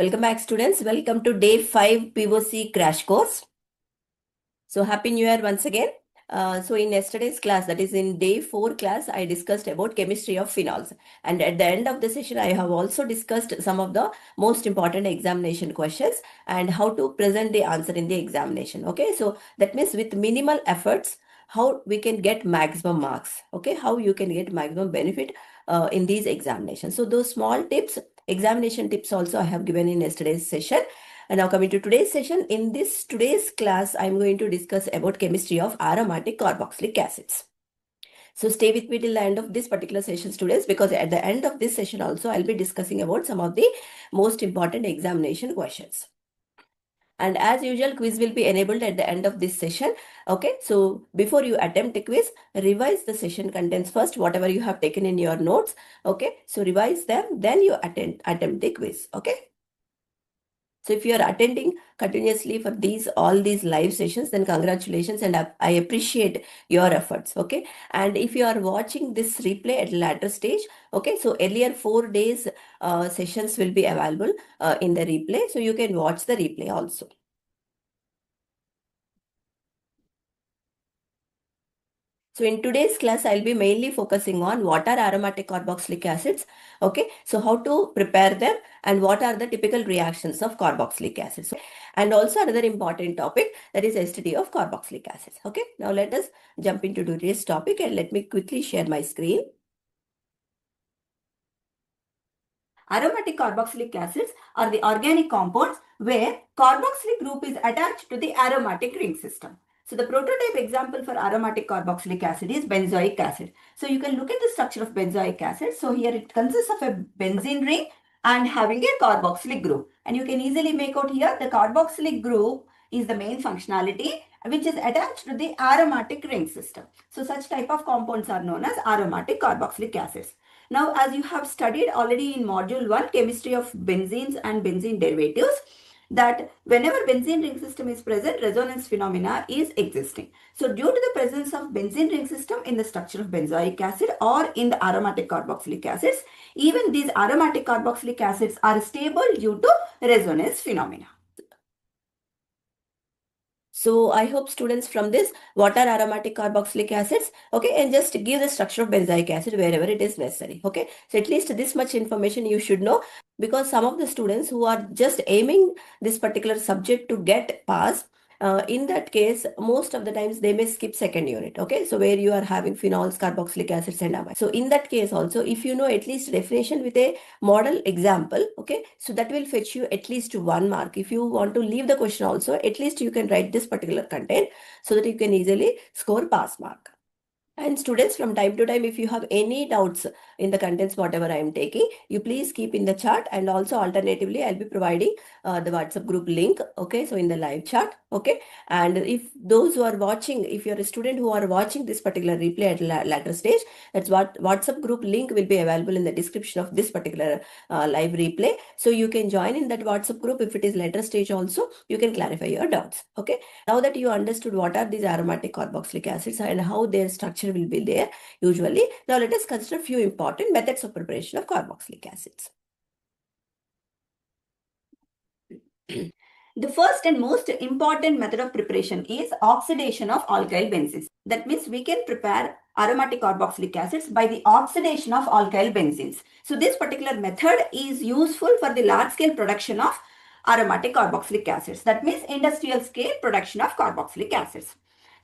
Welcome back, students. Welcome to day 5 POC crash course. So happy new year once again. So in yesterday's class, that is in day 4 class, I discussed about chemistry of phenols. And at the end of the session, I have also discussed some of the most important examination questions and how to present the answer in the examination. Okay, so that means with minimal efforts, how we can get maximum marks. Okay, how you can get maximum benefit in these examinations. So those small tips, examination tips also I have given in yesterday's session. And now coming to today's session, in today's class, I'm going to discuss about chemistry of aromatic carboxylic acids. So stay with me till the end of this particular session, students, because at the end of this session also, I'll be discussing about some of the most important examination questions. And as usual, quiz will be enabled at the end of this session. Okay, so before you attempt a quiz, revise the session contents first, whatever you have taken in your notes. Okay, so revise them, then you attempt the quiz. Okay. So if you are attending continuously for all these live sessions, then congratulations, and I appreciate your efforts. Okay. And if you are watching this replay at a later stage, okay, so earlier 4 days sessions will be available in the replay. So you can watch the replay also. So in today's class, I'll be mainly focusing on what are aromatic carboxylic acids. Okay, so how to prepare them and what are the typical reactions of carboxylic acids. And also another important topic, that is study of carboxylic acids. Okay, now let us jump into today's topic and let me quickly share my screen. Aromatic carboxylic acids are the organic compounds where carboxylic group is attached to the aromatic ring system. So the prototype example for aromatic carboxylic acid is benzoic acid. So you can look at the structure of benzoic acid. So here it consists of a benzene ring and having a carboxylic group. And you can easily make out here the carboxylic group is the main functionality which is attached to the aromatic ring system. So such type of compounds are known as aromatic carboxylic acids. Now, as you have studied already in module 1, chemistry of benzenes and benzene derivatives, that whenever benzene ring system is present, resonance phenomena is existing. So due to the presence of benzene ring system in the structure of benzoic acid or in the aromatic carboxylic acids, even these aromatic carboxylic acids are stable due to resonance phenomena. So I hope students from this, what are aromatic carboxylic acids? Okay, and just give the structure of benzoic acid wherever it is necessary. Okay, so at least this much information you should know, because some of the students who are just aiming this particular subject to get pass, in that case, most of the times they may skip second unit. Okay, so where you are having phenols, carboxylic acids and amines. So in that case also, if you know at least definition with a model example, okay, so that will fetch you at least 1 mark. If you want to leave the question also, at least you can write this particular content so that you can easily score pass mark. And students, from time to time, if you have any doubts in the contents, whatever I am taking, you please keep in the chat, and also alternatively, I'll be providing the WhatsApp group link. Okay, so in the live chat. Okay, and if those who are watching, if you're a student who are watching this particular replay at later stage, that's what WhatsApp group link will be available in the description of this particular live replay. So you can join in that WhatsApp group. If it is later stage also, you can clarify your doubts. Okay, now that you understood what are these aromatic carboxylic acids and how their structure will be there usually, now let us consider a few important methods of preparation of carboxylic acids. The first and most important method of preparation is oxidation of alkyl benzenes. That means we can prepare aromatic carboxylic acids by the oxidation of alkyl benzenes. So this particular method is useful for the large scale production of aromatic carboxylic acids. That means industrial scale production of carboxylic acids.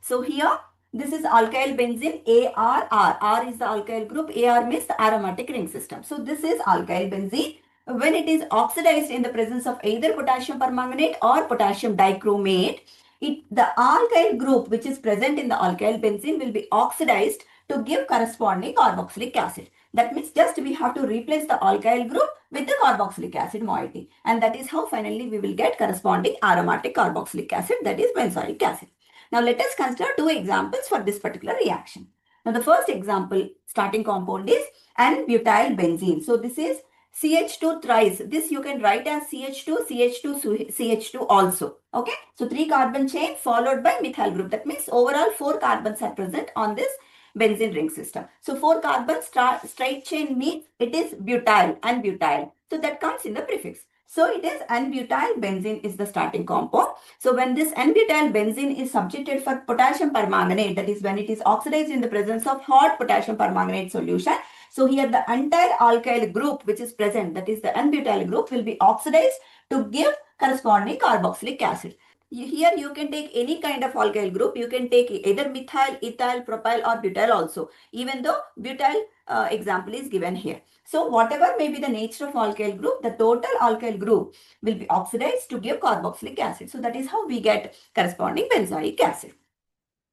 So here this is alkyl benzene ARR. R is the alkyl group. AR means the aromatic ring system. So this is alkyl benzene. When it is oxidized in the presence of either potassium permanganate or potassium dichromate, the alkyl group which is present in the alkyl benzene will be oxidized to give corresponding carboxylic acid. That means just we have to replace the alkyl group with the carboxylic acid moiety, and that is how finally we will get corresponding aromatic carboxylic acid, that is benzoic acid. Now let us consider 2 examples for this particular reaction. Now the first example starting compound is N-butyl benzene. So this is CH2 thrice. This you can write as CH2, CH2, CH2 also. Okay. So 3 carbon chain followed by methyl group. That means overall 4 carbons are present on this benzene ring system. So 4 carbons straight chain means it is butyl and butyl. So that comes in the prefix. So it is N-butyl benzene is the starting compound. So when this N-butyl benzene is subjected for potassium permanganate, that is when it is oxidized in the presence of hot potassium permanganate solution. So here the entire alkyl group which is present, that is the N-butyl group, will be oxidized to give corresponding carboxylic acid. Here you can take any kind of alkyl group. You can take either methyl, ethyl, propyl or butyl also, even though butyl example is given here. So whatever may be the nature of alkyl group, the total alkyl group will be oxidized to give carboxylic acid. So that is how we get corresponding benzoic acid.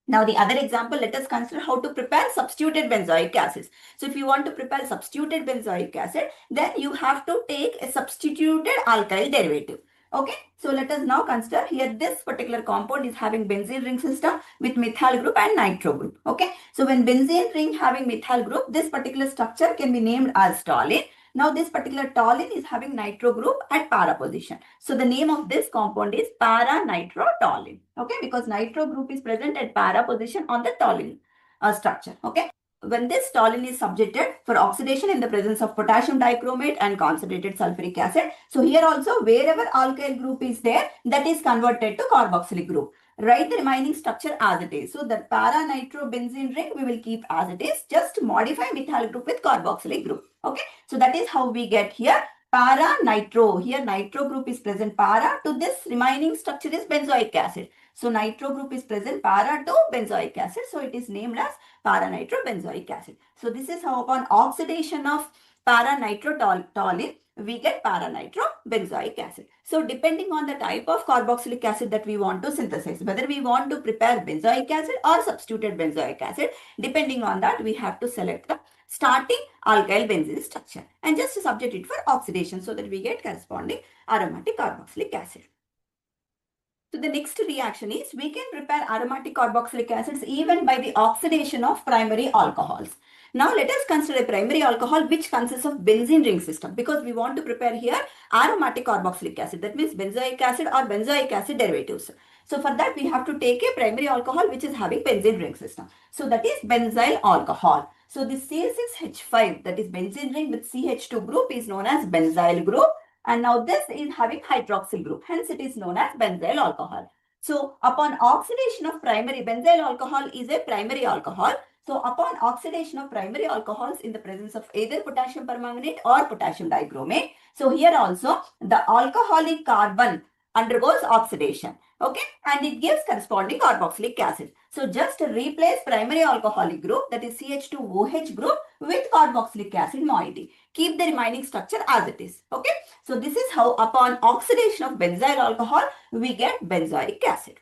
Now the other example, let us consider how to prepare substituted benzoic acids. So if you want to prepare substituted benzoic acid, then you have to take a substituted alkyl derivative. Okay, so let us now consider here this particular compound is having benzene ring system with methyl group and nitro group. Okay, so when benzene ring having methyl group, this particular structure can be named as toluene. Now this particular toluene is having nitro group at para position. So the name of this compound is para-nitrotoluene. Okay, because nitro group is present at para position on the toluene structure. Okay. When this toluene is subjected for oxidation in the presence of potassium dichromate and concentrated sulfuric acid. So here also wherever alkyl group is there, that is converted to carboxylic group. Write the remaining structure as it is. So the para-nitrobenzene ring we will keep as it is. Just modify methyl group with carboxylic group. Okay. So that is how we get here para-nitro. Here nitro group is present para. To this remaining structure is benzoic acid. So nitro group is present para to benzoic acid. So it is named as para-nitrobenzoic acid. So this is how upon oxidation of para-nitrotoluene, we get para-nitrobenzoic acid. So depending on the type of carboxylic acid that we want to synthesize, whether we want to prepare benzoic acid or substituted benzoic acid, depending on that we have to select the starting alkyl benzene structure and just subject it for oxidation so that we get corresponding aromatic carboxylic acid. So the next reaction is we can prepare aromatic carboxylic acids even by the oxidation of primary alcohols. Now let us consider a primary alcohol which consists of benzene ring system, because we want to prepare here aromatic carboxylic acid, that means benzoic acid or benzoic acid derivatives. So for that we have to take a primary alcohol which is having benzene ring system. So that is benzyl alcohol. So this C6H5, that is benzene ring with CH2 group, is known as benzyl group. And now this is having hydroxyl group. Hence it is known as benzyl alcohol. So upon oxidation of primary, benzyl alcohol is a primary alcohol. So upon oxidation of primary alcohols in the presence of either potassium permanganate or potassium dichromate. So here also the alcoholic carbon undergoes oxidation. Okay, and it gives corresponding carboxylic acid. So just replace primary alcoholic group, that is CH2OH group, with carboxylic acid moiety. Keep the remaining structure as it is. Okay, so this is how upon oxidation of benzyl alcohol we get benzoic acid.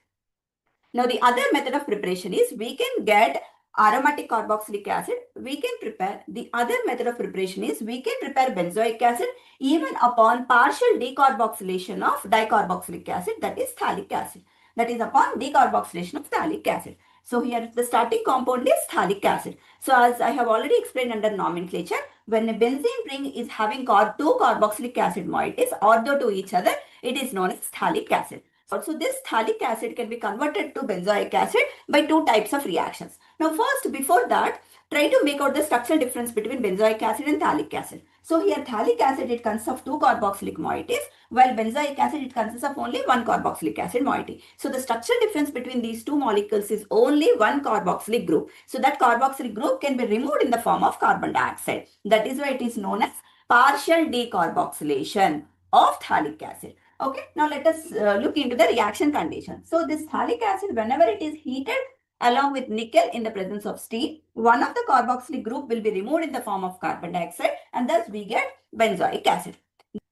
Now the other method of preparation is we can get aromatic carboxylic acid. We can prepare, the other method of preparation is we can prepare benzoic acid even upon partial decarboxylation of dicarboxylic acid, that is phthalic acid. That is upon decarboxylation of phthalic acid. So here the starting compound is phthalic acid. So as I have already explained under nomenclature, when a benzene ring is having two carboxylic acid moieties ortho to each other, it is known as phthalic acid. Also, this phthalic acid can be converted to benzoic acid by two types of reactions. Now, first, before that, try to make out the structural difference between benzoic acid and phthalic acid. So, here phthalic acid, it consists of two carboxylic moieties, while benzoic acid, it consists of only one carboxylic acid moiety. So, the structural difference between these two molecules is only one carboxylic group. So, that carboxylic group can be removed in the form of carbon dioxide. That is why it is known as partial decarboxylation of phthalic acid. Okay, now let us look into the reaction condition. So this phthalic acid, whenever it is heated along with nickel in the presence of steam, one of the carboxylic group will be removed in the form of carbon dioxide, and thus we get benzoic acid.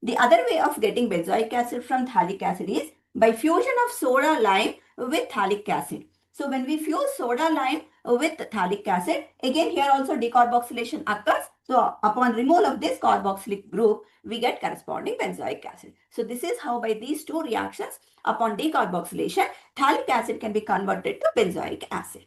The other way of getting benzoic acid from phthalic acid is by fusion of soda lime with phthalic acid. So when we fuse soda lime with phthalic acid, again here also decarboxylation occurs. So upon removal of this carboxylic group, we get corresponding benzoic acid. So this is how by these two reactions, upon decarboxylation, phthalic acid can be converted to benzoic acid.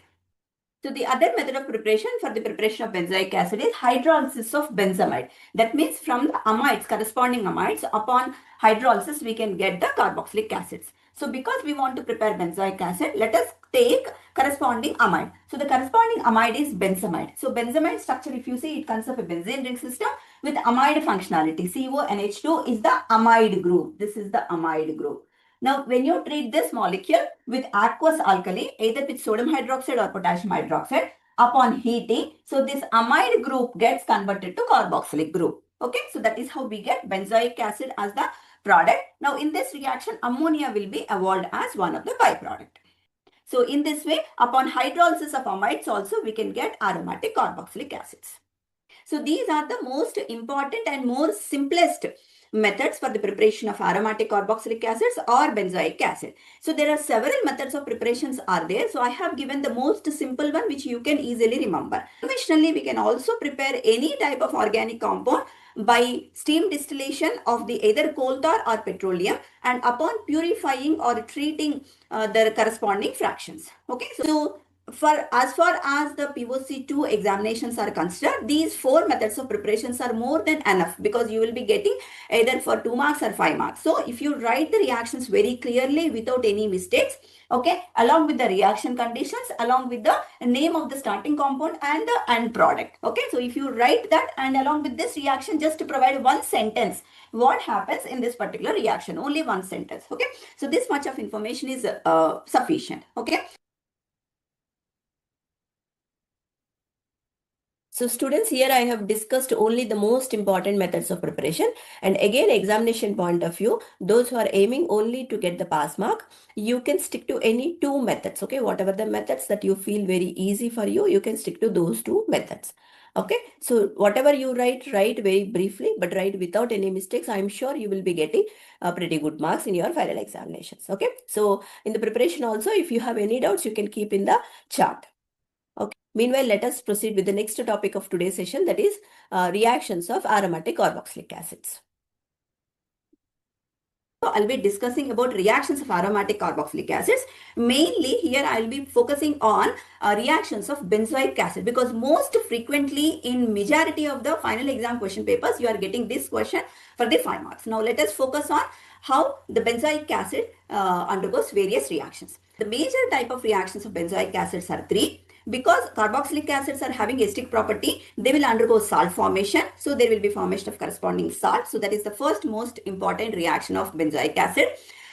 So the other method of preparation for the preparation of benzoic acid is hydrolysis of benzamide. That means from the amides, corresponding amides, upon hydrolysis we can get the carboxylic acids. So because we want to prepare benzoic acid, let us take corresponding amide. So the corresponding amide is benzamide. So benzamide structure, if you see, it consists of a benzene ring system with amide functionality. CONH2 is the amide group. This is the amide group. Now, when you treat this molecule with aqueous alkali, either with sodium hydroxide or potassium hydroxide, upon heating, so this amide group gets converted to carboxylic group. Okay, so that is how we get benzoic acid as the product. Now, in this reaction, ammonia will be evolved as one of the byproduct. So, in this way, upon hydrolysis of amides also, we can get aromatic carboxylic acids. So these are the most important and more simplest methods for the preparation of aromatic carboxylic acids or benzoic acid. So there are several methods of preparations are there. So I have given the most simple one which you can easily remember. Conventionally, we can also prepare any type of organic compound by steam distillation of the either coal tar or petroleum, and upon purifying or treating the corresponding fractions. Okay, so as far as the POC-II examinations are considered, these 4 methods of preparations are more than enough, because you will be getting either for 2 marks or 5 marks. So if you write the reactions very clearly without any mistakes, okay, along with the reaction conditions, along with the name of the starting compound and the end product. Okay, so if you write that and along with this reaction, just to provide one sentence, what happens in this particular reaction, only one sentence. Okay, so this much of information is sufficient. Okay. So students, here I have discussed only the most important methods of preparation, and again, examination point of view, those who are aiming only to get the pass mark, you can stick to any 2 methods. Okay, whatever the methods that you feel very easy for you, you can stick to those 2 methods. Okay, so whatever you write very briefly, but write without any mistakes. I'm sure you will be getting pretty good marks in your final examinations. Okay, so in the preparation also, if you have any doubts, you can keep in the chat. Okay. Meanwhile, let us proceed with the next topic of today's session, that is reactions of aromatic carboxylic acids. So I'll be discussing about reactions of aromatic carboxylic acids. Mainly here I'll be focusing on reactions of benzoic acid, because most frequently in majority of the final exam question papers, you are getting this question for the 5 marks. Now let us focus on how the benzoic acid undergoes various reactions. The major type of reactions of benzoic acids are 3. Because carboxylic acids are having acidic property, they will undergo salt formation. So there will be formation of corresponding salt. So that is the first most important reaction of benzoic acid.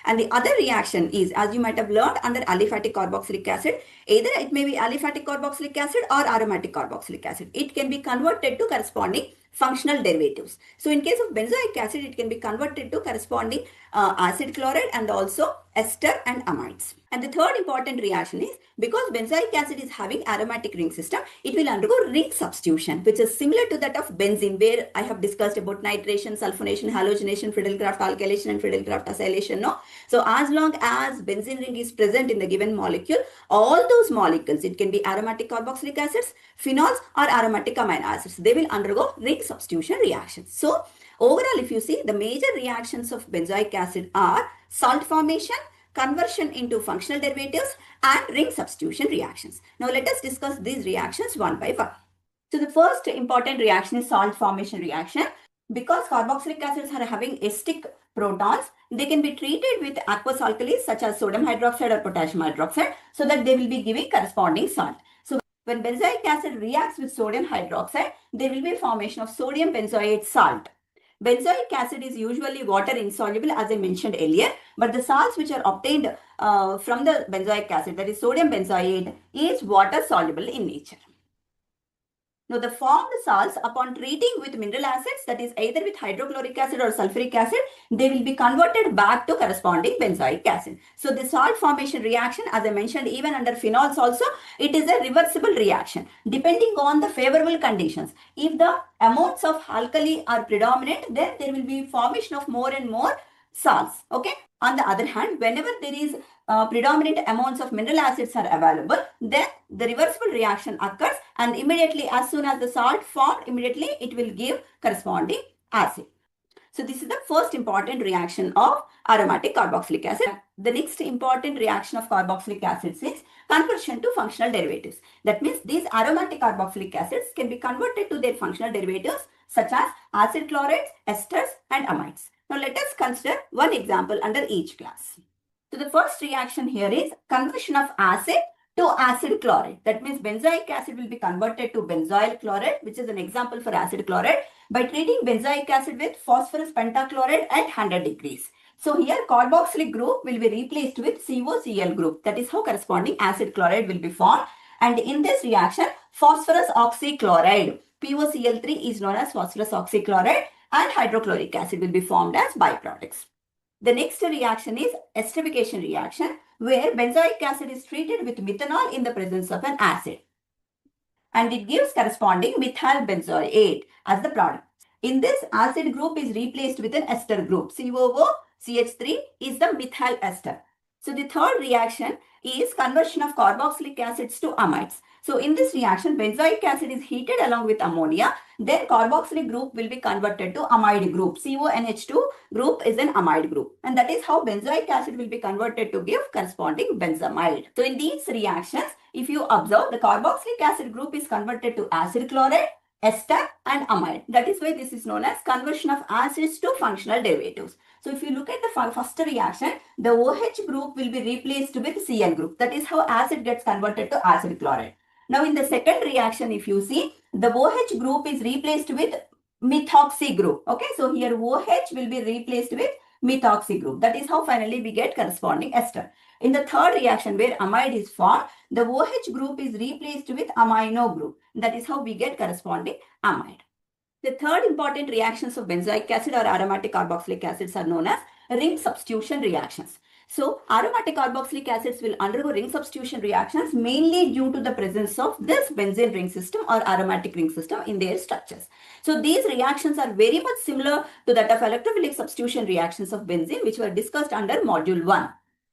And the other reaction is, as you might have learned under aliphatic carboxylic acid, either it may be aliphatic carboxylic acid or aromatic carboxylic acid. It can be converted to corresponding functional derivatives. So in case of benzoic acid, it can be converted to corresponding acid chloride and also ester and amides. And the third important reaction is, because benzoic acid is having aromatic ring system, it will undergo ring substitution, which is similar to that of benzene, where I have discussed about nitration, sulfonation, halogenation, Friedel-Crafts alkylation and Friedel-Crafts acylation. No? So as long as benzene ring is present in the given molecule, all those molecules, it can be aromatic carboxylic acids, phenols or aromatic amino acids, they will undergo ring substitution reactions. So overall, if you see, the major reactions of benzoic acid are salt formation, conversion into functional derivatives and ring substitution reactions. Now let us discuss these reactions one by one. So the first important reaction is salt formation reaction. Because carboxylic acids are having acidic protons, they can be treated with aqueous alkalis such as sodium hydroxide or potassium hydroxide, so that they will be giving corresponding salt. So when benzoic acid reacts with sodium hydroxide, there will be formation of sodium benzoate salt. Benzoic acid is usually water insoluble, as I mentioned earlier, but the salts which are obtained from the benzoic acid, that is sodium benzoate, is water soluble in nature. Now, the formed salts, upon treating with mineral acids, that is either with hydrochloric acid or sulfuric acid, they will be converted back to corresponding benzoic acid. So the salt formation reaction, as I mentioned, even under phenols also, it is a reversible reaction depending on the favorable conditions. If the amounts of alkali are predominant, then there will be formation of more and more salts. Okay. On the other hand, whenever there is predominant amounts of mineral acids are available, then the reversible reaction occurs, and immediately, as soon as the salt formed, immediately it will give corresponding acid. So this is the first important reaction of aromatic carboxylic acid. The next important reaction of carboxylic acids is conversion to functional derivatives. That means these aromatic carboxylic acids can be converted to their functional derivatives such as acid chlorides, esters and amides. Now let us consider one example under each class. So the first reaction here is conversion of acid to acid chloride. That means benzoic acid will be converted to benzoyl chloride, which is an example for acid chloride, by treating benzoic acid with phosphorus pentachloride at 100 degrees. So here carboxylic group will be replaced with COCl group. That is how corresponding acid chloride will be formed. And in this reaction, phosphorus oxychloride, POCl3, is known as phosphorus oxychloride, and hydrochloric acid will be formed as byproducts. The next reaction is esterification reaction, where benzoic acid is treated with methanol in the presence of an acid. And it gives corresponding methyl benzoate as the product. In this, acid group is replaced with an ester group. COOCH3 is the methyl ester. So the third reaction is conversion of carboxylic acids to amides. So in this reaction, benzoic acid is heated along with ammonia. Then carboxylic group will be converted to amide group. CONH2 group is an amide group. And that is how benzoic acid will be converted to give corresponding benzamide. So in these reactions, if you observe, the carboxylic acid group is converted to acid chloride, ester and amide. That is why this is known as conversion of acids to functional derivatives. So if you look at the first reaction, the OH group will be replaced with Cl group. That is how acid gets converted to acid chloride. Now in the second reaction, if you see, the OH group is replaced with methoxy group. Okay, so here OH will be replaced with methoxy group. That is how finally we get corresponding ester. In the third reaction, where amide is formed, the OH group is replaced with amino group. That is how we get corresponding amide. The third important reactions of benzoic acid or aromatic carboxylic acids are known as ring substitution reactions. So aromatic carboxylic acids will undergo ring substitution reactions mainly due to the presence of this benzene ring system or aromatic ring system in their structures. So these reactions are very much similar to that of electrophilic substitution reactions of benzene, which were discussed under module 1.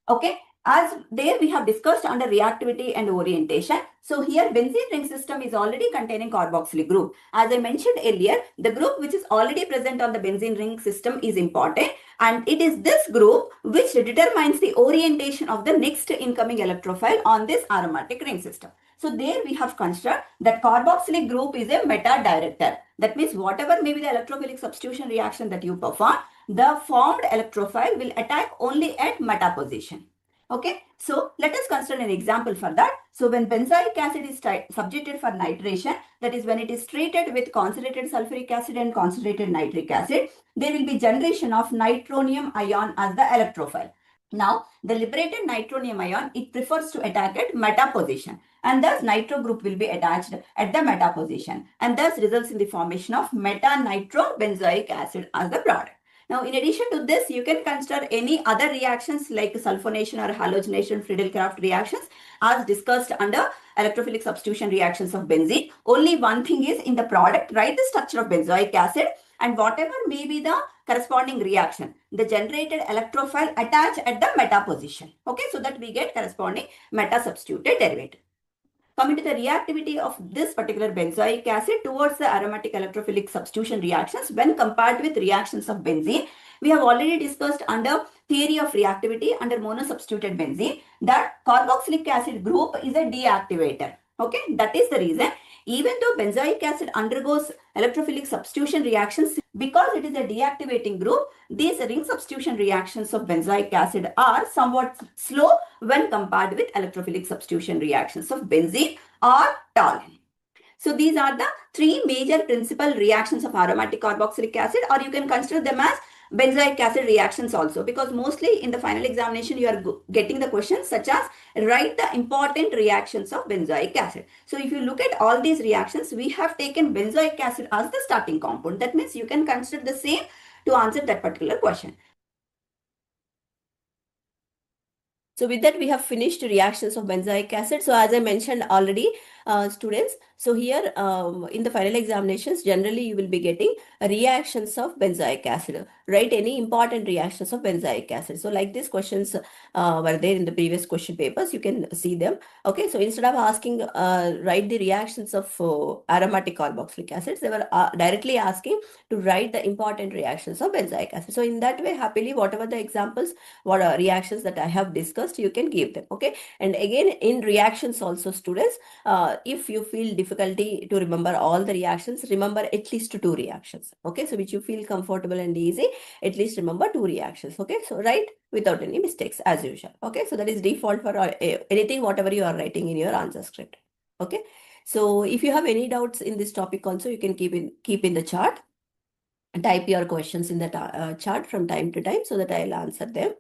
Okay. As there we have discussed under reactivity and orientation. So here benzene ring system is already containing carboxylic group. As I mentioned earlier, the group which is already present on the benzene ring system is important, and it is this group which determines the orientation of the next incoming electrophile on this aromatic ring system. So there we have considered that carboxylic group is a meta-director. That means whatever may be the electrophilic substitution reaction that you perform, the formed electrophile will attack only at meta position. Okay, so let us consider an example for that. So when benzoic acid is subjected for nitration, that is when it is treated with concentrated sulfuric acid and concentrated nitric acid, there will be generation of nitronium ion as the electrophile. Now, the liberated nitronium ion, it prefers to attack at meta position, and thus nitro group will be attached at the meta position, and thus results in the formation of meta-nitrobenzoic acid as the product. Now, in addition to this, you can consider any other reactions like sulfonation or halogenation, Friedel-Crafts reactions as discussed under electrophilic substitution reactions of benzene. Only one thing is, in the product, write the structure of benzoic acid and whatever may be the corresponding reaction, the generated electrophile attach at the meta position. Okay, so that we get corresponding meta-substituted derivative. Coming to the reactivity of this particular benzoic acid towards the aromatic electrophilic substitution reactions when compared with reactions of benzene, we have already discussed under theory of reactivity under monosubstituted benzene that carboxylic acid group is a deactivator. Okay, that is the reason even though benzoic acid undergoes electrophilic substitution reactions, because it is a deactivating group, these ring substitution reactions of benzoic acid are somewhat slow when compared with electrophilic substitution reactions of benzene or toluene. So these are the three major principal reactions of aromatic carboxylic acid, or you can consider them as benzoic acid reactions also, because mostly in the final examination you are getting the questions such as write the important reactions of benzoic acid. So if you look at all these reactions, we have taken benzoic acid as the starting compound. That means you can consider the same to answer that particular question. So with that, we have finished reactions of benzoic acid. So as I mentioned already, students, so here in the final examinations, generally you will be getting reactions of benzoic acid. Write any important reactions of benzoic acid. So like these questions were there in the previous question papers, you can see them. Okay, so instead of asking write the reactions of aromatic carboxylic acids, they were directly asking to write the important reactions of benzoic acid. So in that way, happily, whatever the examples, what are reactions that I have discussed, you can give them. Okay, and again in reactions also, students, if you feel difficulty to remember all the reactions, remember at least 2 reactions. Okay, so which you feel comfortable and easy, at least remember 2 reactions. Okay, so write without any mistakes as usual. Okay, so that is default for anything, whatever you are writing in your answer script. Okay, so if you have any doubts in this topic also, you can keep in the chart. Type your questions in the chart from time to time so that I'll answer them.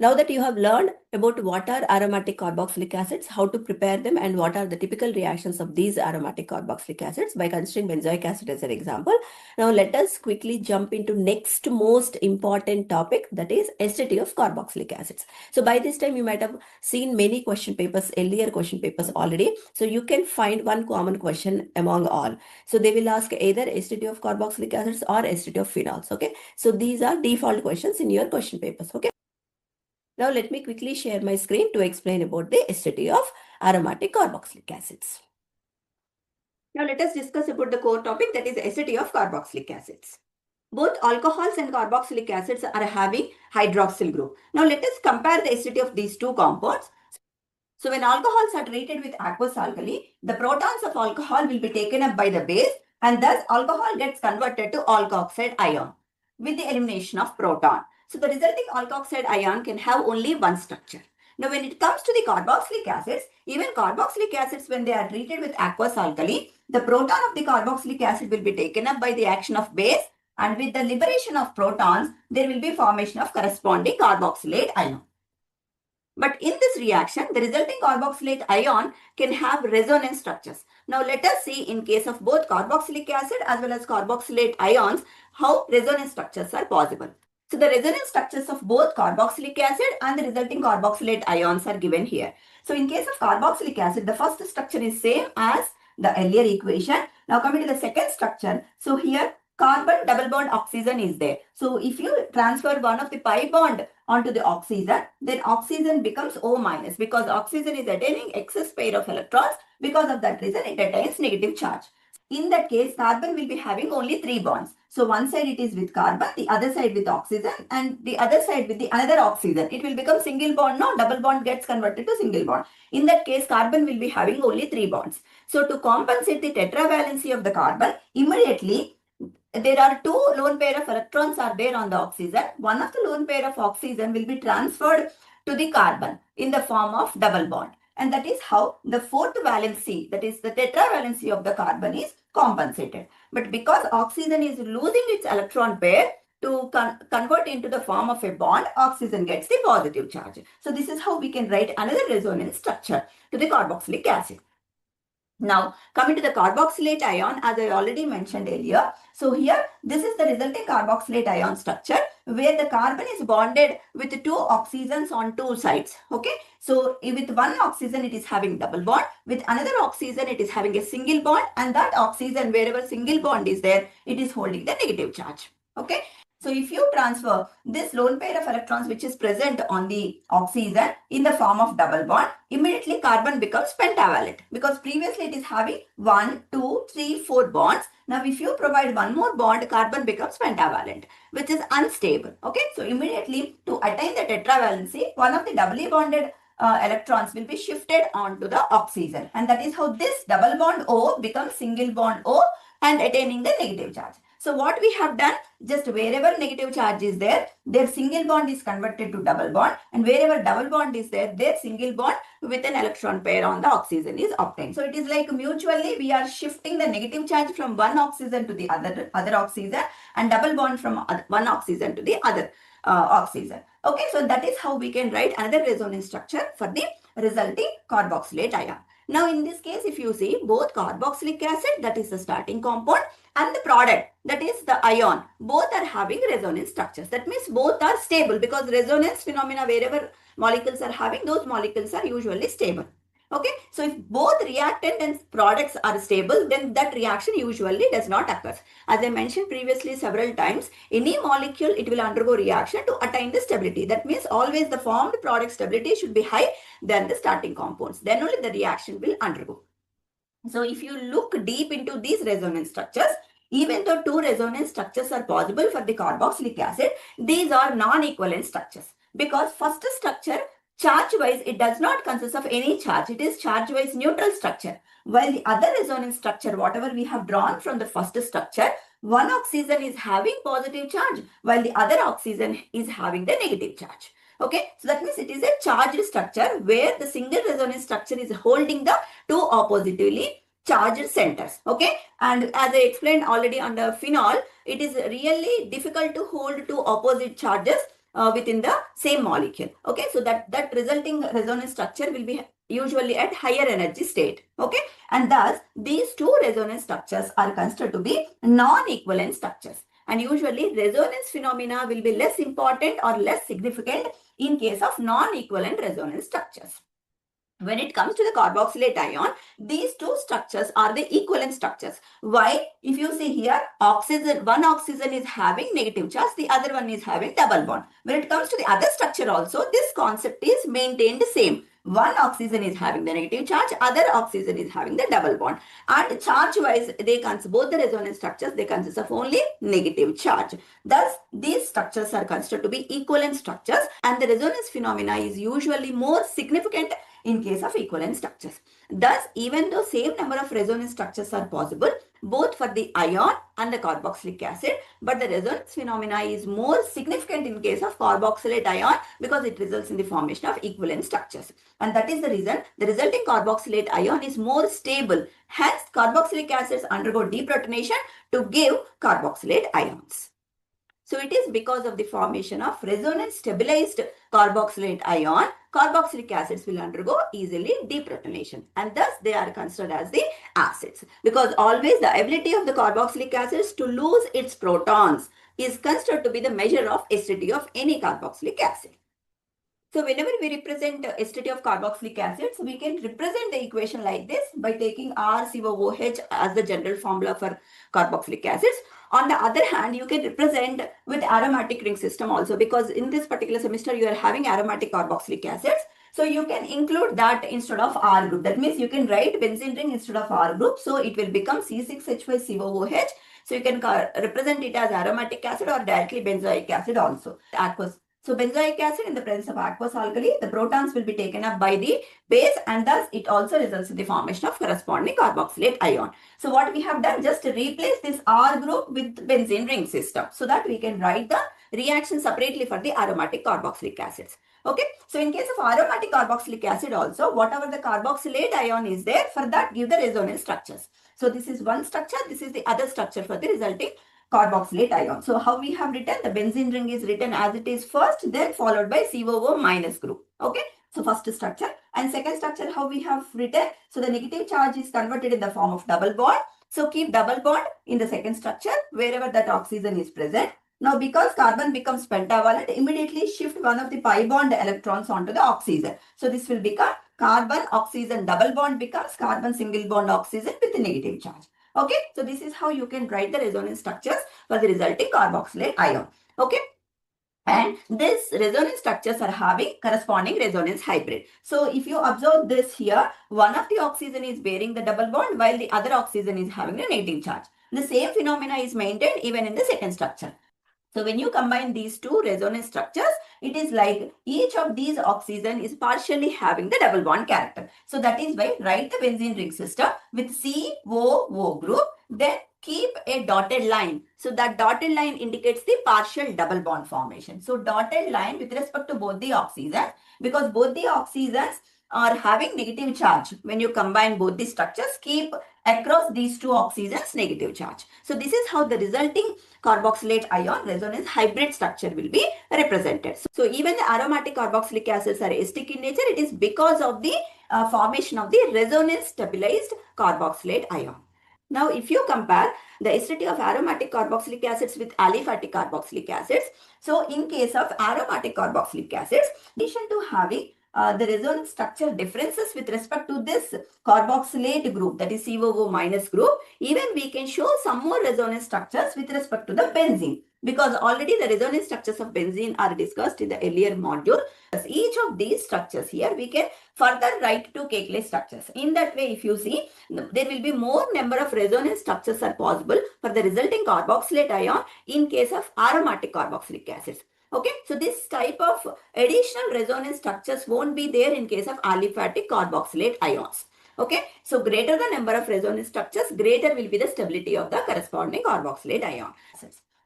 Now that you have learned about what are aromatic carboxylic acids, how to prepare them, and what are the typical reactions of these aromatic carboxylic acids by considering benzoic acid as an example, now let us quickly jump into next most important topic, that is acidity of carboxylic acids. So by this time you might have seen many earlier question papers already. So you can find one common question among all. So they will ask either acidity of carboxylic acids or acidity of phenols. Okay. So these are default questions in your question papers. Okay. Now let me quickly share my screen to explain about the acidity of aromatic carboxylic acids. Now let us discuss about the core topic, that is acidity of carboxylic acids. Both alcohols and carboxylic acids are having hydroxyl group. Now let us compare the acidity of these two compounds. So when alcohols are treated with aqueous alkali, the protons of alcohol will be taken up by the base, and thus alcohol gets converted to alkoxide ion with the elimination of proton. So the resulting alkoxide ion can have only one structure. Now when it comes to the carboxylic acids, even carboxylic acids, when they are treated with aqueous alkali, the proton of the carboxylic acid will be taken up by the action of base, and with the liberation of protons, there will be formation of corresponding carboxylate ion. But in this reaction, the resulting carboxylate ion can have resonance structures. Now let us see in case of both carboxylic acid as well as carboxylate ions, how resonance structures are possible. So the resonance structures of both carboxylic acid and the resulting carboxylate ions are given here. So in case of carboxylic acid, the first structure is same as the earlier equation. Now coming to the second structure, so here carbon double bond oxygen is there. So if you transfer one of the pi bond onto the oxygen, then oxygen becomes O minus, because oxygen is attaining excess pair of electrons. Because of that reason, it attains negative charge. In that case, carbon will be having only 3 bonds. So one side it is with carbon, the other side with oxygen, and the other side with the another oxygen. It will become single bond. No, double bond gets converted to single bond. In that case, carbon will be having only 3 bonds. So to compensate the tetravalency of the carbon, immediately there are 2 lone pair of electrons are there on the oxygen. One of the lone pair of oxygen will be transferred to the carbon in the form of double bond. And that is how the 4th valency, that is the tetravalency of the carbon, is compensated. But because oxygen is losing its electron pair, to convert into the form of a bond, oxygen gets the positive charge. So this is how we can write another resonance structure to the carboxylic acid. Now, coming to the carboxylate ion, as I already mentioned earlier. So here, this is the resulting carboxylate ion structure, where the carbon is bonded with 2 oxygens on 2 sides. Okay. So with one oxygen, it is having double bond. With another oxygen, it is having a single bond. And that oxygen, wherever single bond is there, it is holding the negative charge. Okay. So if you transfer this lone pair of electrons which is present on the oxygen in the form of double bond, immediately carbon becomes pentavalent, because previously it is having 1, 2, 3, 4 bonds. Now if you provide one more bond, carbon becomes pentavalent, which is unstable. Okay, so immediately to attain the tetravalency, one of the doubly bonded electrons will be shifted onto the oxygen, and that is how this double bond O becomes single bond O and attaining the negative charge. So what we have done, just wherever negative charge is there, their single bond is converted to double bond, and wherever double bond is there, their single bond with an electron pair on the oxygen is obtained. So it is like mutually we are shifting the negative charge from one oxygen to the other oxygen, and double bond from one oxygen to the other oxygen. Okay, so that is how we can write another resonance structure for the resulting carboxylate ion. Now in this case, if you see, both carboxylic acid, that is the starting compound, and the product, that is the ion, both are having resonance structures. That means both are stable, because resonance phenomena, wherever molecules are having, those molecules are usually stable. Okay, so if both reactant and products are stable, then that reaction usually does not occur. As I mentioned previously several times, any molecule, it will undergo reaction to attain the stability. That means always the formed product stability should be high than the starting compounds. Then only the reaction will undergo. So if you look deep into these resonance structures, even though 2 resonance structures are possible for the carboxylic acid, these are non-equivalent structures, because first structure Charge-wise, it does not consist of any charge. It is charge-wise neutral structure. While the other resonance structure, whatever we have drawn from the first structure, one oxygen is having positive charge, while the other oxygen is having the negative charge. Okay, so that means it is a charged structure where the single resonance structure is holding the two oppositively charged centers. Okay, and as I explained already under phenol, it is really difficult to hold two opposite charges within the same molecule. Okay, so that resulting resonance structure will be usually at higher energy state. Okay, and thus these two resonance structures are considered to be non-equivalent structures. And usually resonance phenomena will be less important or less significant in case of non-equivalent resonance structures. When it comes to the carboxylate ion, these two structures are the equivalent structures. Why? If you see here, one oxygen is having negative charge, the other one is having double bond. When it comes to the other structure also, this concept is maintained same. One oxygen is having the negative charge, other oxygen is having the double bond. And charge-wise, both the resonance structures, they consist of only negative charge. Thus, these structures are considered to be equivalent structures, and the resonance phenomena is usually more significant in case of equivalent structures. Thus, even though same number of resonance structures are possible, both for the ion and the carboxylic acid, but the resonance phenomena is more significant in case of carboxylate ion because it results in the formation of equivalent structures. And that is the reason the resulting carboxylate ion is more stable. Hence, carboxylic acids undergo deprotonation to give carboxylate ions. So it is because of the formation of resonance stabilized carboxylate ion, carboxylic acids will undergo easily deprotonation, and thus they are considered as the acids, because always the ability of the carboxylic acids to lose its protons is considered to be the measure of acidity of any carboxylic acid. So whenever we represent acidity of carboxylic acids, we can represent the equation like this by taking RCOOH as the general formula for carboxylic acids. On the other hand, you can represent with aromatic ring system also, because in this particular semester you are having aromatic carboxylic acids. So you can include that instead of R group. That means you can write benzene ring instead of R group. So it will become C6H5COOH. So you can represent it as aromatic acid or directly benzoic acid also. Aqueous. So benzoic acid in the presence of aqueous alkali, the protons will be taken up by the base, and thus it also results in the formation of corresponding carboxylate ion. So what we have done, just replace this R group with benzene ring system so that we can write the reaction separately for the aromatic carboxylic acids. Okay, so in case of aromatic carboxylic acid also, whatever the carboxylate ion is there, for that give the resonance structures. So this is one structure, this is the other structure for the resulting carboxylate ion. So how we have written, the benzene ring is written as it is first, then followed by COO minus group. Okay, so first structure, and second structure how we have written, so the negative charge is converted in the form of double bond. So keep double bond in the second structure wherever that oxygen is present. Now because carbon becomes pentavalent, immediately shift one of the pi bond electrons onto the oxygen. So this will become carbon oxygen double bond becomes carbon single bond oxygen with a negative charge. Okay, so this is how you can write the resonance structures for the resulting carboxylate ion. Okay, and these resonance structures are having corresponding resonance hybrid. So if you observe this here, one of the oxygen is bearing the double bond while the other oxygen is having a negative charge. The same phenomena is maintained even in the second structure. So when you combine these two resonance structures, it is like each of these oxygen is partially having the double bond character. So that is why write the benzene ring system with COO group, then keep a dotted line. So that dotted line indicates the partial double bond formation. So dotted line with respect to both the oxygens, because both the oxygens are having negative charge. When you combine both the structures, keep across these two oxygens negative charge. So this is how the resulting carboxylate ion resonance hybrid structure will be represented. So even the aromatic carboxylic acids are acidic in nature. It is because of the formation of the resonance stabilized carboxylate ion. Now, if you compare the acidity of aromatic carboxylic acids with aliphatic carboxylic acids, so in case of aromatic carboxylic acids, in addition to having the resonance structure differences with respect to this carboxylate group, that is COO minus group, even we can show some more resonance structures with respect to the benzene, because already the resonance structures of benzene are discussed in the earlier module. As each of these structures here, we can further write to Kekulé structures. In that way, if you see, there will be more number of resonance structures are possible for the resulting carboxylate ion in case of aromatic carboxylic acids. Okay, so this type of additional resonance structures won't be there in case of aliphatic carboxylate ions. Okay, so greater the number of resonance structures, greater will be the stability of the corresponding carboxylate ion.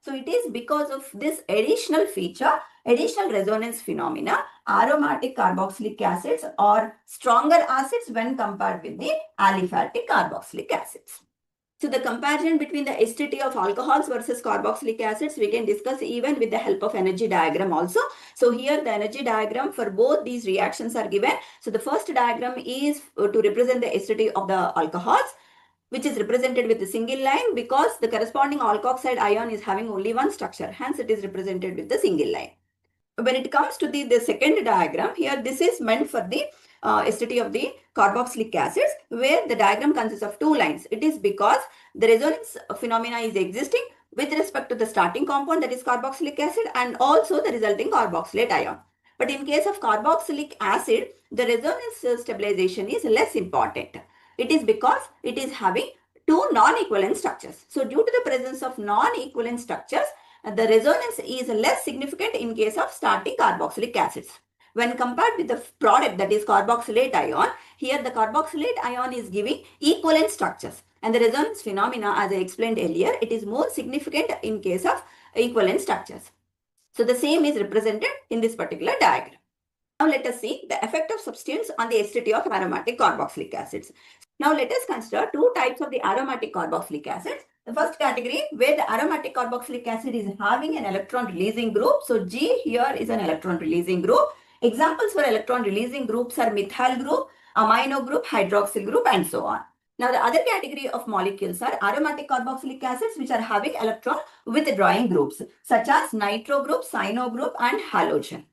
So it is because of this additional feature, additional resonance phenomena, aromatic carboxylic acids are stronger acids when compared with the aliphatic carboxylic acids. So the comparison between the acidity of alcohols versus carboxylic acids we can discuss even with the help of energy diagram also. So here the energy diagram for both these reactions are given. So the first diagram is to represent the acidity of the alcohols, which is represented with the single line because the corresponding alkoxide ion is having only one structure. Hence it is represented with the single line. When it comes to the second diagram, here this is meant for the acidity of the carboxylic acids, where the diagram consists of two lines. It is because the resonance phenomena is existing with respect to the starting compound, that is carboxylic acid, and also the resulting carboxylate ion. But in case of carboxylic acid, the resonance stabilization is less important. It is because it is having two non-equivalent structures. So due to the presence of non-equivalent structures, the resonance is less significant in case of starting carboxylic acids. When compared with the product, that is carboxylate ion, here the carboxylate ion is giving equivalent structures. And the resonance phenomena, as I explained earlier, it is more significant in case of equivalent structures. So the same is represented in this particular diagram. Now let us see the effect of substituents on the acidity of aromatic carboxylic acids. Now let us consider two types of the aromatic carboxylic acids. The first category where the aromatic carboxylic acid is having an electron releasing group. So G here is an electron releasing group. Examples for electron releasing groups are methyl group, amino group, hydroxyl group, and so on. Now the other category of molecules are aromatic carboxylic acids which are having electron withdrawing groups such as nitro group, cyano group, and halogen.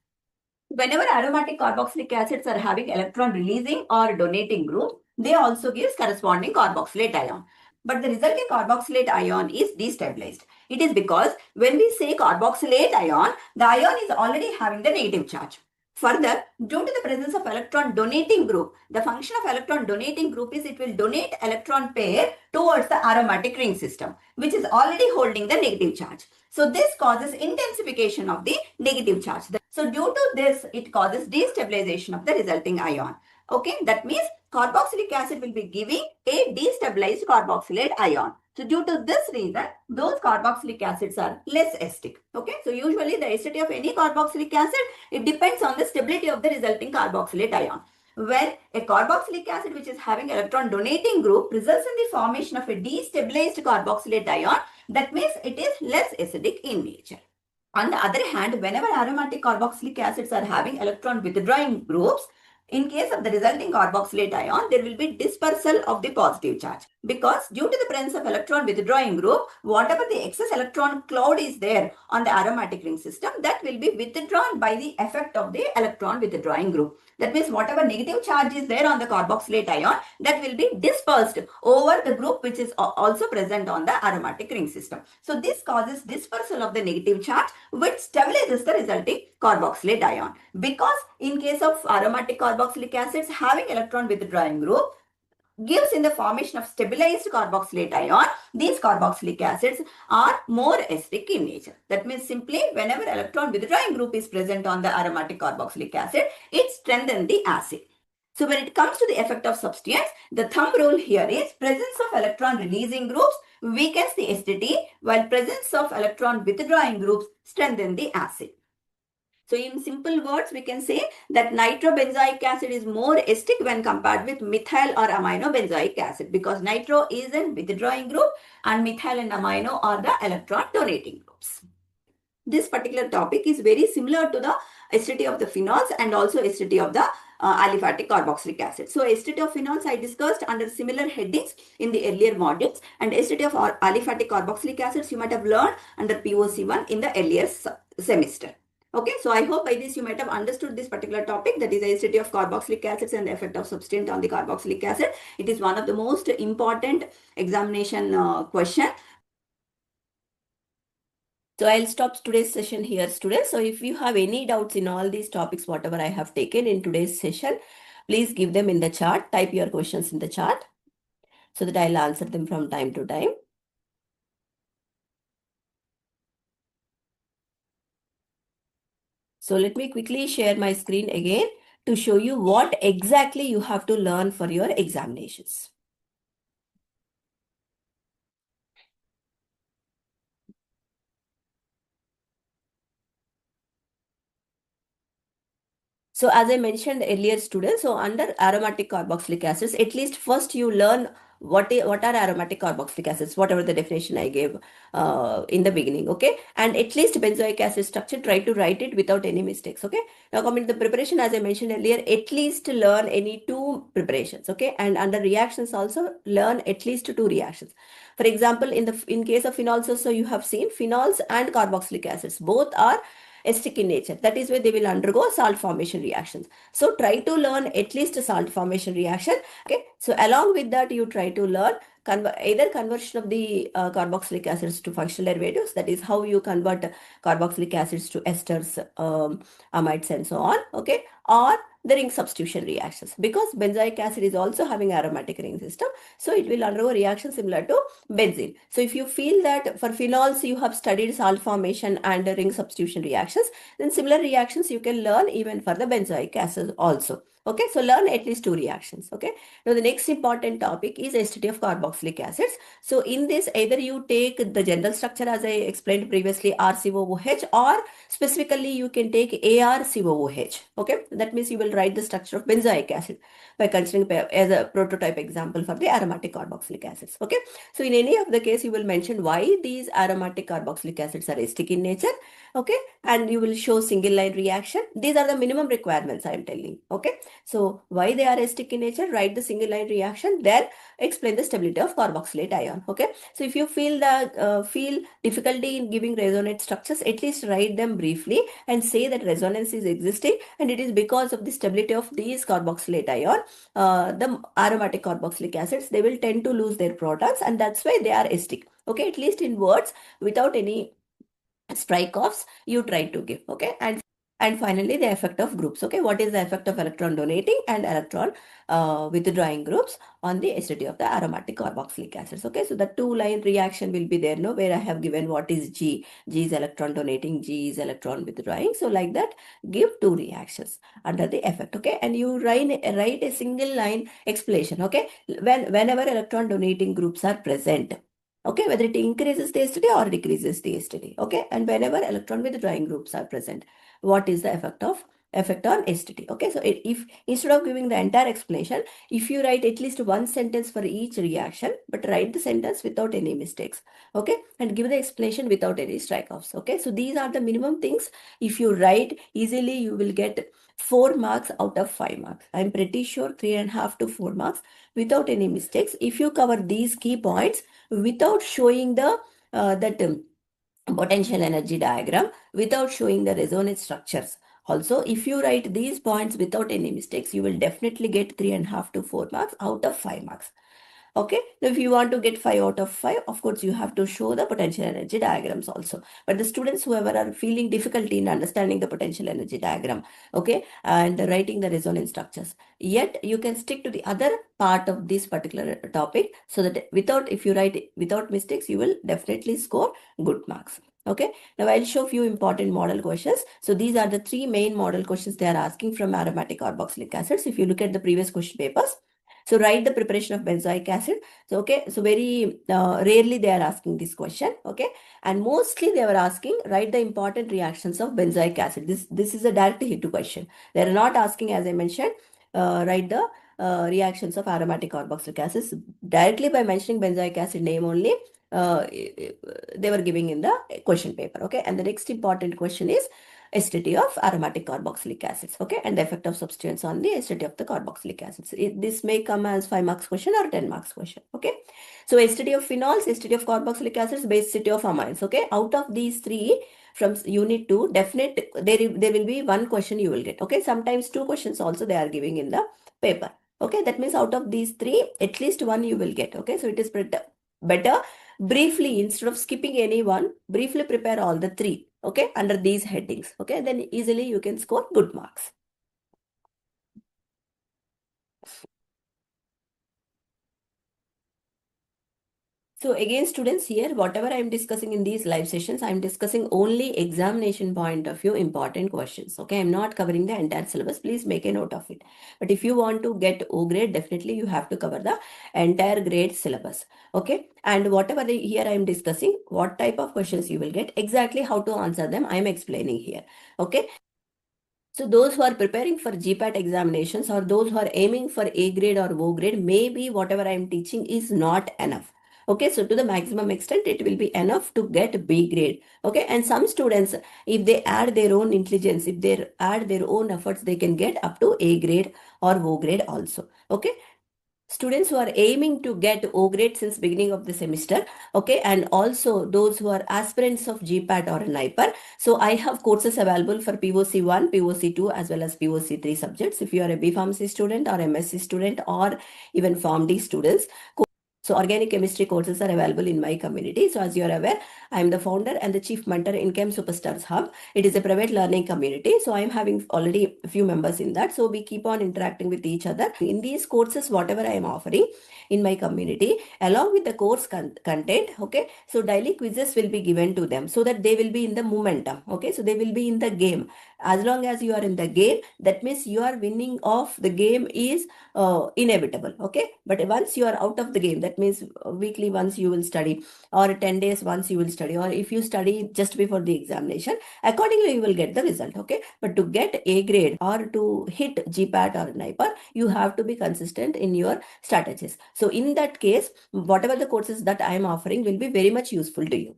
Whenever aromatic carboxylic acids are having electron releasing or donating group, they also give corresponding carboxylate ion. But the resulting carboxylate ion is destabilized. It is because when we say carboxylate ion, the ion is already having the negative charge. Further, due to the presence of electron donating group, the function of electron donating group is it will donate electron pair towards the aromatic ring system, which is already holding the negative charge. So this causes intensification of the negative charge. So due to this, it causes destabilization of the resulting ion. Okay, that means carboxylic acid will be giving a destabilized carboxylate ion. So due to this reason, those carboxylic acids are less acidic. Okay, so usually the acidity of any carboxylic acid, it depends on the stability of the resulting carboxylate ion. When a carboxylic acid which is having electron donating group results in the formation of a destabilized carboxylate ion, that means it is less acidic in nature. On the other hand, whenever aromatic carboxylic acids are having electron withdrawing groups, in case of the resulting carboxylate ion, there will be dispersal of the positive charge. Because due to the presence of electron withdrawing group, whatever the excess electron cloud is there on the aromatic ring system, that will be withdrawn by the effect of the electron withdrawing group. That means whatever negative charge is there on the carboxylate ion, that will be dispersed over the group which is also present on the aromatic ring system. So this causes dispersal of the negative charge, which stabilizes the resulting carboxylate ion. Because in case of aromatic carboxylic acids having electron withdrawing group, gives in the formation of stabilized carboxylate ion, these carboxylic acids are more acidic in nature. That means simply whenever electron withdrawing group is present on the aromatic carboxylic acid, it strengthens the acid. So when it comes to the effect of substituents, the thumb rule here is presence of electron releasing groups weakens the acidity, while presence of electron withdrawing groups strengthen the acid. So in simple words, we can say that nitrobenzoic acid is more acidic when compared with methyl or aminobenzoic acid, because nitro is a withdrawing group and methyl and amino are the electron donating groups. This particular topic is very similar to the acidity of the phenols and also acidity of the aliphatic carboxylic acid. So acidity of phenols I discussed under similar headings in the earlier modules, and acidity of aliphatic carboxylic acids you might have learned under POC-I in the earlier semester. Okay, so I hope by this you might have understood this particular topic, that is the acidity of carboxylic acids and the effect of substituent on the carboxylic acid. It is one of the most important examination question. So I'll stop today's session here, students. So if you have any doubts in all these topics, whatever I have taken in today's session, please give them in the chat. Type your questions in the chat so that I'll answer them from time to time. So let me quickly share my screen again to show you what exactly you have to learn for your examinations. So as I mentioned earlier, students, so under aromatic carboxylic acids, at least first you learn what are aromatic carboxylic acids, whatever the definition I gave in the beginning, okay? And at least benzoic acid structure, try to write it without any mistakes, okay? Now coming to the preparation, as I mentioned earlier, at least learn any two preparations, okay? And under reactions also, learn at least two reactions. For example, in case of phenols also, you have seen phenols and carboxylic acids, both are acidic in nature. That is why they will undergo salt formation reactions. So try to learn at least a salt formation reaction. Okay. So along with that, you try to learn either conversion of the carboxylic acids to functional derivatives. That is how you convert carboxylic acids to esters, amides, and so on. Okay. Or the ring substitution reactions, because benzoic acid is also having aromatic ring system. So it will undergo reaction similar to benzene. So if you feel that for phenols you have studied salt formation and ring substitution reactions, then similar reactions you can learn even for the benzoic acid also. Okay, so learn at least two reactions. Okay, now the next important topic is acidity of carboxylic acids. So in this, either you take the general structure as I explained previously, RCOOH, or specifically you can take ARCOOH. Okay, that means you will write the structure of benzoic acid by considering as a prototype example for the aromatic carboxylic acids. Okay, so in any of the case, you will mention why these aromatic carboxylic acids are acidic in nature. Okay, and you will show single line reaction. These are the minimum requirements I am telling. Okay, so why they are acidic in nature, write the single line reaction, then explain the stability of carboxylate ion. Okay, so if you feel difficulty in giving resonance structures, at least write them briefly and say that resonance is existing and it is because of the stability of these carboxylate ion, the aromatic carboxylic acids, they will tend to lose their protons, and that's why they are acidic. Okay, at least in words without any strike offs you try to give. Okay, and finally the effect of groups. Okay, what is the effect of electron donating and electron withdrawing groups on the acidity of the aromatic carboxylic acids? Okay, so the two line reaction will be there, no, where I have given what is G. G is electron donating, G is electron withdrawing. So like that, give two reactions under the effect. Okay, and you write a single line explanation. Okay, whenever electron donating groups are present, okay, whether it increases the acidity or decreases the acidity. Okay, and whenever electron withdrawing groups are present, what is the effect on acidity? Okay, so if instead of giving the entire explanation, if you write at least one sentence for each reaction, but write the sentence without any mistakes. Okay, and give the explanation without any strike-offs. Okay, so these are the minimum things. If you write easily, you will get 4 marks out of 5 marks. I'm pretty sure 3.5 to 4 marks without any mistakes. If you cover these key points without showing the that potential energy diagram, without showing the resonance structures. Also, if you write these points without any mistakes, you will definitely get 3.5 to 4 marks out of 5 marks. Okay, now if you want to get 5 out of 5, of course, you have to show the potential energy diagrams also. But the students, whoever are feeling difficulty in understanding the potential energy diagram, okay, and writing the resonance structures, yet you can stick to the other part of this particular topic, so that if you write without mistakes, you will definitely score good marks. Okay, now I'll show few important model questions. So these are the 3 main model questions they are asking from aromatic carboxylic acids. If you look at the previous question papers, so write the preparation of benzoic acid. So okay, so very rarely they are asking this question. Okay, and mostly they were asking write the important reactions of benzoic acid. This is a direct hit question. They are not asking, as I mentioned, write the reactions of aromatic carboxylic acids directly by mentioning benzoic acid name only. They were giving in the question paper. Okay, and the next important question is acidity of aromatic carboxylic acids. Okay, and the effect of substituents on the acidity of the carboxylic acids. This may come as 5 marks question or 10 marks question. Okay, so acidity of phenols, acidity of carboxylic acids, base acidity of amines. Okay, out of these 3 from unit 2, definite there will be one question you will get. Okay, sometimes 2 questions also they are giving in the paper. Okay, that means out of these 3, at least one you will get. Okay, so it is better briefly, instead of skipping any one, briefly prepare all the 3. Okay, under these headings. Okay, then easily you can score good marks. So again, students, here, whatever I am discussing in these live sessions, I am discussing only examination point of view important questions. Okay, I'm not covering the entire syllabus. Please make a note of it. But if you want to get O grade, definitely you have to cover the entire grade syllabus. Okay, and whatever here I am discussing, what type of questions you will get, exactly how to answer them, I am explaining here. Okay. So those who are preparing for GPAT examinations or those who are aiming for A grade or O grade, maybe whatever I am teaching is not enough. Okay, so to the maximum extent, it will be enough to get B grade. Okay, and some students, if they add their own intelligence, if they add their own efforts, they can get up to A grade or O grade also. Okay, students who are aiming to get O grade since beginning of the semester, okay, and also those who are aspirants of GPAT or NIPER. So I have courses available for POC-I, POC-II as well as POC-III subjects. If you are a B Pharmacy student or MSc student or even PharmD students, so organic chemistry courses are available in my community. So as you are aware, I am the founder and the chief mentor in Chem Superstars Hub. It is a private learning community. So I am having already a few members in that. So we keep on interacting with each other. In these courses, whatever I am offering in my community, along with the course content, okay, so daily quizzes will be given to them so that they will be in the momentum. Okay, so they will be in the game. As long as you are in the game, that means you are winning of the game is inevitable. Okay, but once you are out of the game, that means weekly once you will study or 10 days once you will study, or if you study just before the examination, accordingly you will get the result. Okay, but to get A grade or to hit GPAT or NIPER, you have to be consistent in your strategies. So in that case, whatever the courses that I am offering will be very much useful to you.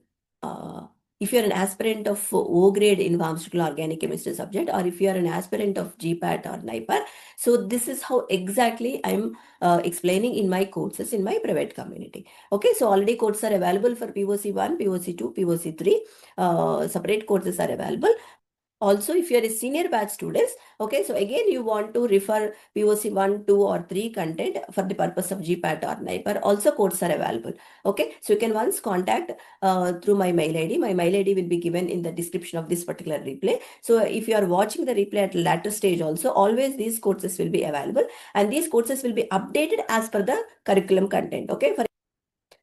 If you're an aspirant of O grade in pharmaceutical organic chemistry subject, or if you are an aspirant of GPAT or NIPER, so this is how exactly I'm explaining in my courses in my private community. Okay, so already courses are available for POC-I, POC-II, POC-III. Separate courses are available. Also, if you are a senior batch students, okay, so again you want to refer POC 1, 2 or 3 content for the purpose of GPAT or NIPER, also courses are available. Okay, so you can once contact through my mail ID. My mail ID will be given in the description of this particular replay. So if you are watching the replay at later stage also, always these courses will be available and these courses will be updated as per the curriculum content. Okay,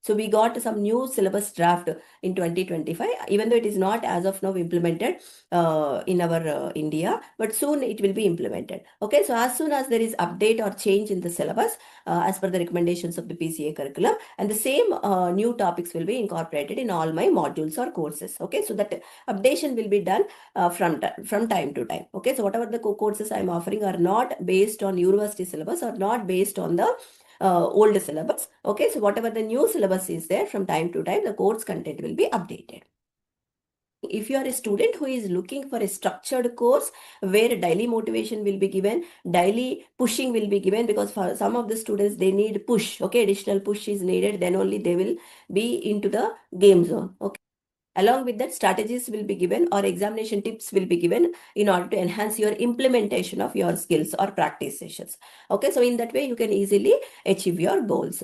so we got some new syllabus draft in 2025, even though it is not as of now implemented in our India, but soon it will be implemented. Okay, so as soon as there is update or change in the syllabus as per the recommendations of the PCA curriculum, and the same new topics will be incorporated in all my modules or courses. Okay, so that updation will be done from time to time. Okay, so whatever the courses I am offering are not based on university syllabus or not based on the old syllabus. Okay, so whatever the new syllabus is there, from time to time, the course content will be updated. If you are a student who is looking for a structured course where daily motivation will be given, daily pushing will be given, because for some of the students, they need push. Okay, additional push is needed, then only they will be into the game zone. Okay. Along with that, strategies will be given or examination tips will be given in order to enhance your implementation of your skills or practice sessions. Okay, so in that way, you can easily achieve your goals.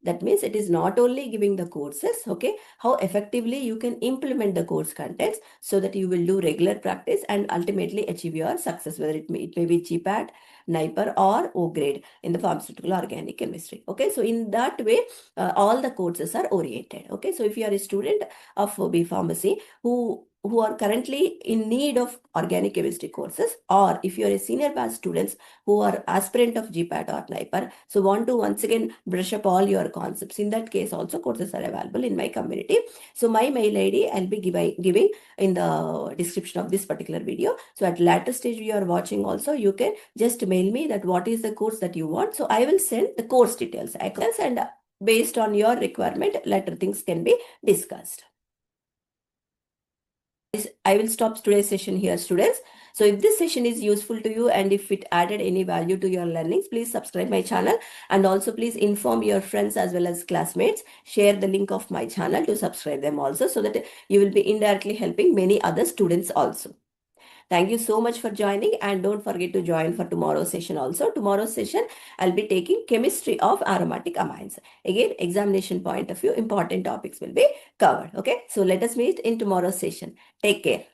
That means it is not only giving the courses, okay, how effectively you can implement the course contents so that you will do regular practice and ultimately achieve your success, whether it may be GPAT, NIPER or O grade in the pharmaceutical organic chemistry. Okay, so in that way, all the courses are oriented. Okay, so if you are a student of B Pharmacy who are currently in need of organic chemistry courses, or if you are a senior batch students who are aspirant of GPAT or NIPER, so want to once again brush up all your concepts, in that case also courses are available in my community. So my mail ID I'll be giving in the description of this particular video. So at later stage you are watching also, you can just mail me that what is the course that you want. So I will send the course details and based on your requirement, later things can be discussed. I will stop today's session here, students. So if this session is useful to you and if it added any value to your learnings, please subscribe my channel and also please inform your friends as well as classmates. Share the link of my channel to subscribe them also, so that you will be indirectly helping many other students also. Thank you so much for joining, and don't forget to join for tomorrow's session also. Tomorrow's session, I'll be taking chemistry of aromatic amines. Again, examination point of view, important topics will be covered. Okay, so let us meet in tomorrow's session. Take care.